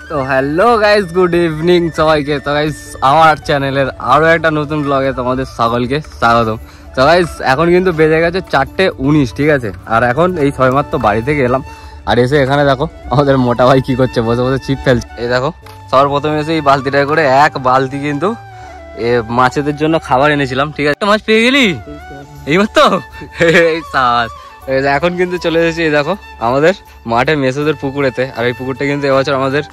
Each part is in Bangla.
তো হ্যালো গাইস, গুড ইভিনিং সবাইকে। তো গাইস আমার চ্যানেলের আরো একটা নতুন ব্লগে তোমাদের সকলকে স্বাগতম। তো গাইস এখন কিন্তু বেজে গেছে 4:19, ঠিক আছে। আর এখন এই সবেমাত্র বাড়ি থেকে এলাম, আর এসে এখানে দেখো আমাদের মোটা ভাই কি করছে, বসে বসে ছিপ ফেলছে। এই দেখো সবার প্রথমে এসে এই বালতিটা করে এক বালতি কিন্তু মাছেদের জন্য খাবার এনেছিলাম, ঠিক আছে। মাছ পেয়ে গেলি এইবার তো এই সাস। এখন কিন্তু চলে এসেছি এই দেখো আমাদের মাঠে মেসোদের পুকুরেতে। আর এই পুকুরটা কিন্তু এবছর আমাদের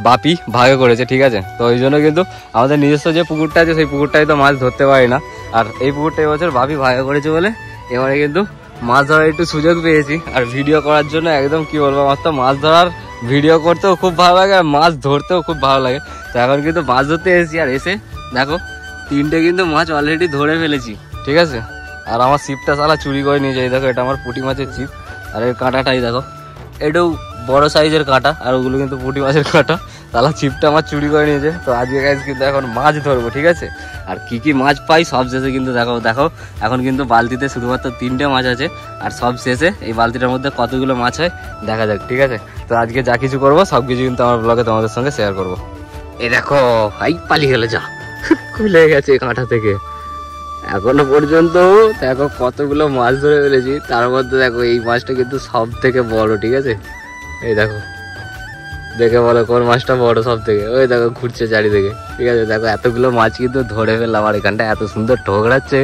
বাপি ভাগে করেছে, ঠিক আছে। তো ওই জন্য কিন্তু আমাদের নিজস্ব যে পুকুরটা আছে সেই পুকুরটাই তো মাছ ধরতে পারি না, আর এই পুকুরটা এবছর বাপি ভাগে করেছে বলে এবারে কিন্তু মাছ ধরার একটু সুযোগ পেয়েছি। আর ভিডিও করার জন্য একদম কি বলবো, আমার তো মাছ ধরার ভিডিও করতেও খুব ভালো লাগে আর মাছ ধরতেও খুব ভালো লাগে। তো এখন কিন্তু মাছ ধরতে এসেছি, আর এসে দেখো 3টে কিন্তু মাছ অলরেডি ধরে ফেলেছি, ঠিক আছে। আর আমার ছিপটা সালা চুরি করে নিয়ে যায়, দেখো এটা আমার পুঁটি মাছের ছিপ। আর এর কাঁটাটাই দেখো, এটাও বড় সাইজের কাঁটা, আর ওগুলো কিন্তু পুঁটি মাছের কাঁটা। তাহলে ছিপটা আমার চুরি করে নিয়েছে। তো আজকে গাইস কিন্তু এখন মাছ ধরবো, ঠিক আছে। আর কি কি মাছ পাই সব শেষে কিন্তু দেখো এখন কিন্তু বালতিতে শুধুমাত্র 3টে মাছ আছে, আর সব শেষে এই বালতিটার মধ্যে কতগুলো মাছ হয় দেখা যাক, ঠিক আছে। তো আজকে যা কিছু করবো সব কিছু কিন্তু আমার ব্লগে তোমাদের সঙ্গে শেয়ার করবো। এই দেখো এই পালিয়ে গেলে যা খুলে গেছে কাঁটা থেকে। এখনো পর্যন্ত দেখো কতগুলো মাছ ধরে ফেলেছি, তার মধ্যে দেখো এই মাছটা কিন্তু সব থেকে বড়, ঠিক আছে। এই দেখো দেখে বলো কোন মাছটা বড় সব থেকে। ওই দেখো ঘুরছে চারিদিকে, ঠিক আছে। দেখো এতগুলো মাছ কিন্তু ধরে ফেললাম, আর এখানটা এত সুন্দর ঠোকরাচ্ছে